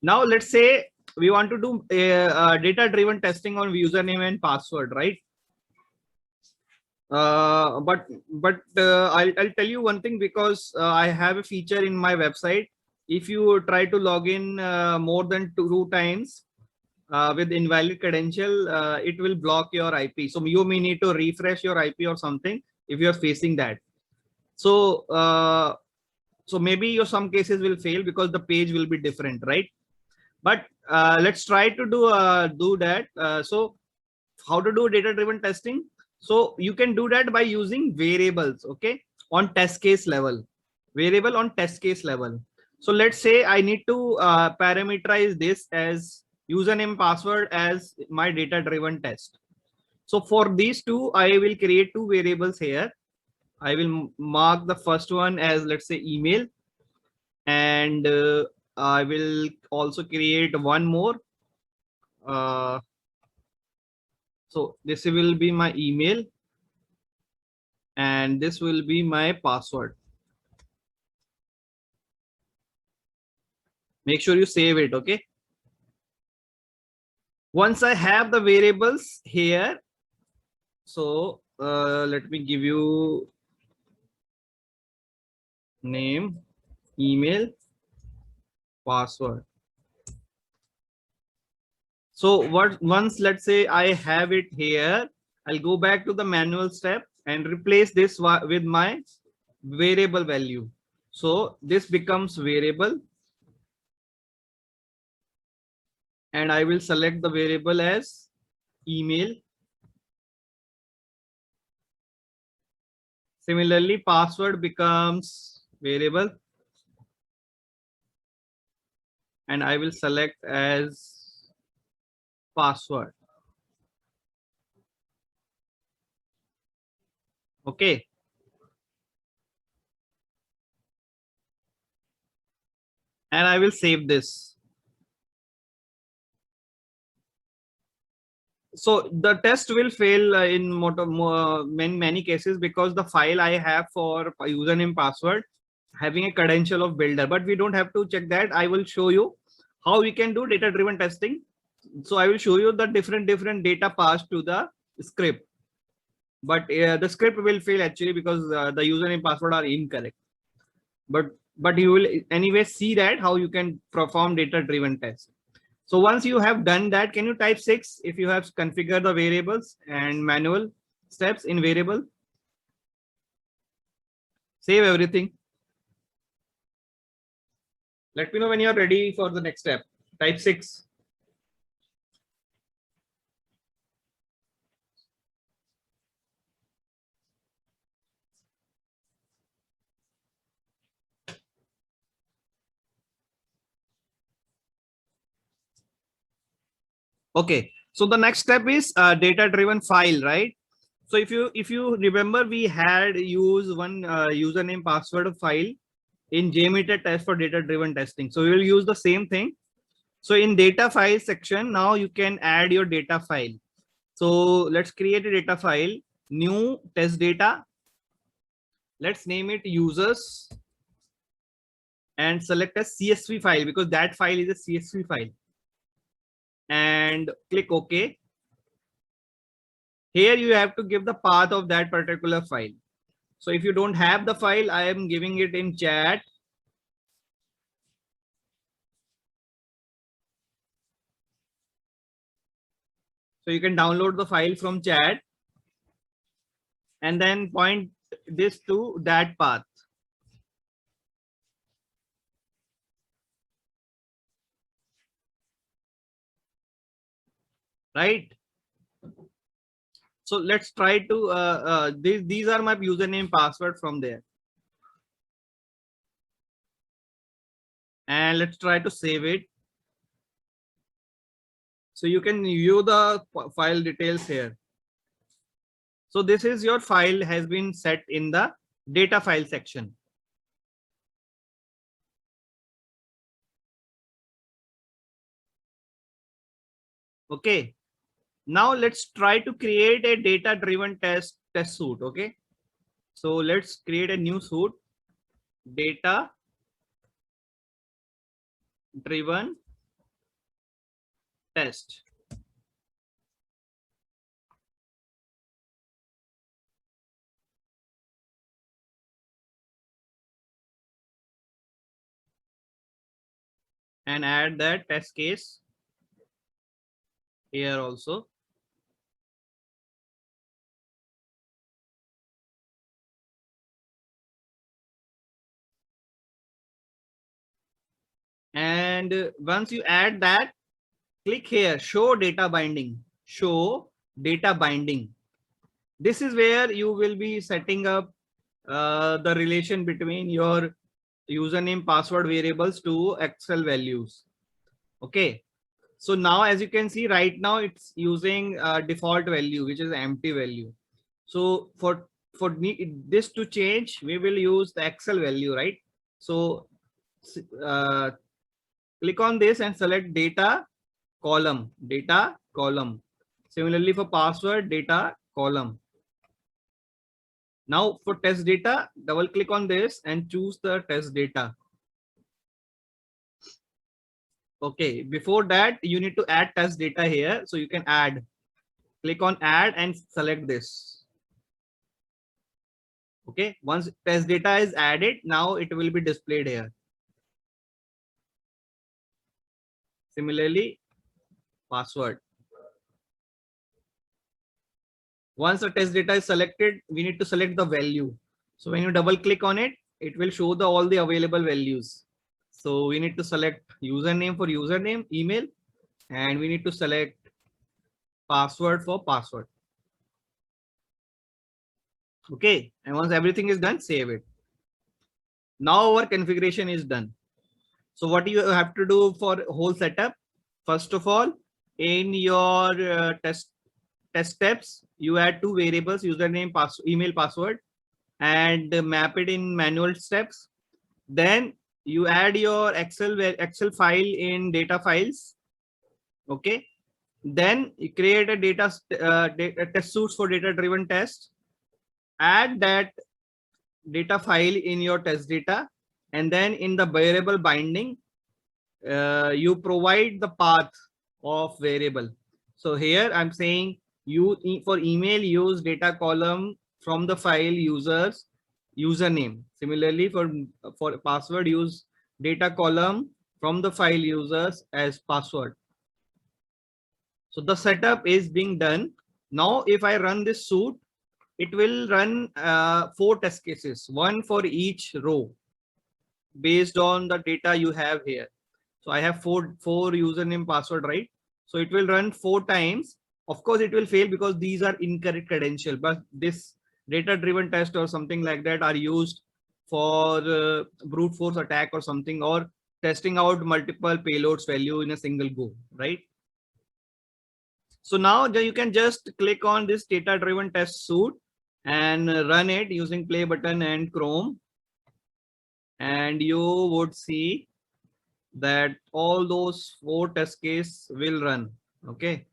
Now let's say we want to do a data driven testing on username and password, right? But I'll tell you one thing, because I have a feature in my website. If you try to log in more than two times with invalid credential, it will block your IP. So you may need to refresh your IP or something if you are facing that. So so maybe your some cases will fail because the page will be different, right? But let's try to do that. So how to do data driven testing? So you can do that by using variables, okay, on test case level. Variable on test case level. So let's say I need to parameterize this as username password as my data driven test. So for these two, I will create two variables here. I will mark the first one as, let's say, email, and I will also create one more. So this will be my email and this will be my password. Make sure you save it, okay? Once I have the variables here, so let me give you name, email, password. So once, let's say I have it here, I'll go back to the manual step and replace this with my variable value. So this becomes variable, and I will select the variable as email. Similarly, password becomes variable, and I will select as password. Okay. And I will save this. So the test will fail in many cases because the file I have for username password having a credential of builder, but we don't have to check that. I will show you how we can do data driven testing. So I will show you the different data passed to the script, but the script will fail actually because the username password are incorrect. But you will anyway see that how you can perform data driven test. So once you have done that, can you type 6 if you have configured the variables and manual steps in variable? Save everything. Let me know when you are ready for the next step. Type 6. Okay, so the next step is data driven file, right? So if you remember, we had used one username password file in JMeter test for data driven testing. So we will use the same thing. So in data file section, now you can add your data file. So let's create a data file, new test data. Let's name it users and select a CSV file because that file is a CSV file, and click OK. Here you have to give the path of that particular file. So if you don't have the file, I am giving it in chat. So you can download the file from chat and then point this to that path. Right. So let's try to these are my username password from there. And let's try to save it. So you can view the file details here. So this is your file has been set in the data file section. Okay. Now let's try to create a data driven test suite. Okay. So let's create a new suite, data driven test. And add that test case here also. And once you add that, click here, show data binding, show data binding. This is where you will be setting up the relation between your username password variables to Excel values. Okay. So now, as you can see right now, it's using default value, which is empty value. So for this to change, we will use the Excel value, right? So uh, click on this and select data column, data column. Similarly for password, data column. Now for test data, double click on this and choose the test data. Okay, before that, you need to add test data here. So you can add, click on add and select this. Okay, once test data is added, now it will be displayed here. Similarly, password. Once the test data is selected, we need to select the value. So when you double click on it, it will show the all the available values. So we need to select username for username, email, and we need to select password for password. Okay, and once everything is done, save it. Now our configuration is done. So what you have to do for whole setup? First of all, in your test steps, you add two variables, username, email, password, and map it in manual steps. Then you add your Excel file in data files. Okay. Then you create a data test suits for data driven test. Add that data file in your test data, and then in the variable binding, you provide the path of variable. So here I'm saying you for email use data column from the file users username. Similarly for password use data column from the file users as password. So the setup is being done. Now if I run this suit, it will run 4 test cases, one for each row based on the data you have here. So I have four username password, right? So it will run 4 times. Of course, it will fail because these are incorrect credential, but this data driven test or something like that are used for brute force attack or something, or testing out multiple payloads value in a single go, right? So now you can just click on this data driven test suite and run it using play button and Chrome, and you would see that all those 4 test case will run. Okay.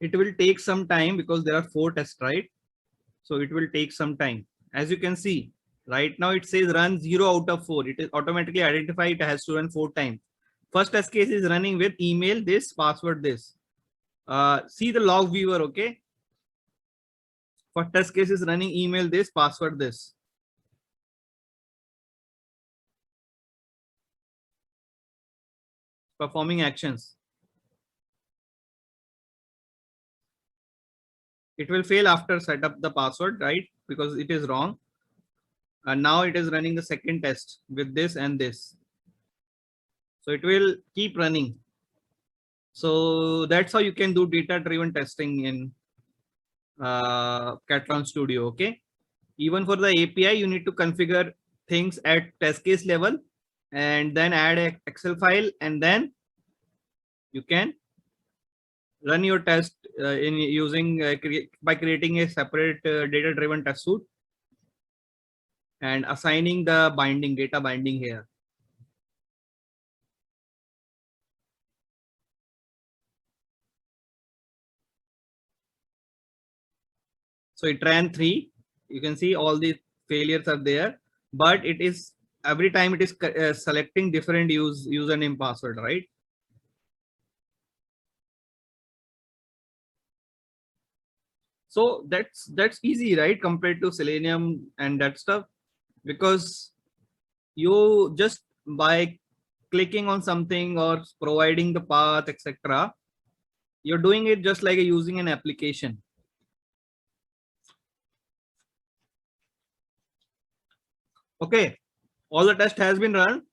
It will take some time because there are 4 tests, right? So it will take some time. As you can see, right now it says run 0 out of 4. It is automatically identified. It has to run 4 times. First test case is running with email this, password this. See the log viewer, okay? First test case is running email this, password this. Performing actions. It will fail after set up the password, right? Because it is wrong. And now it is running the second test with this and this. So it will keep running. So that's how you can do data driven testing in Catalan Studio. Okay. Even for the API, you need to configure things at test case level and then add an Excel file, and then you can run your test in using by creating a separate data driven test suite and assigning the binding data binding here. So it ran 3. You can see all the failures are there, but it is every time it is selecting different username password, right? So that's easy, right? Compared to Selenium and that stuff, because you just by clicking on something or providing the path, etc., you're doing it just like using an application. Okay, all the test has been run.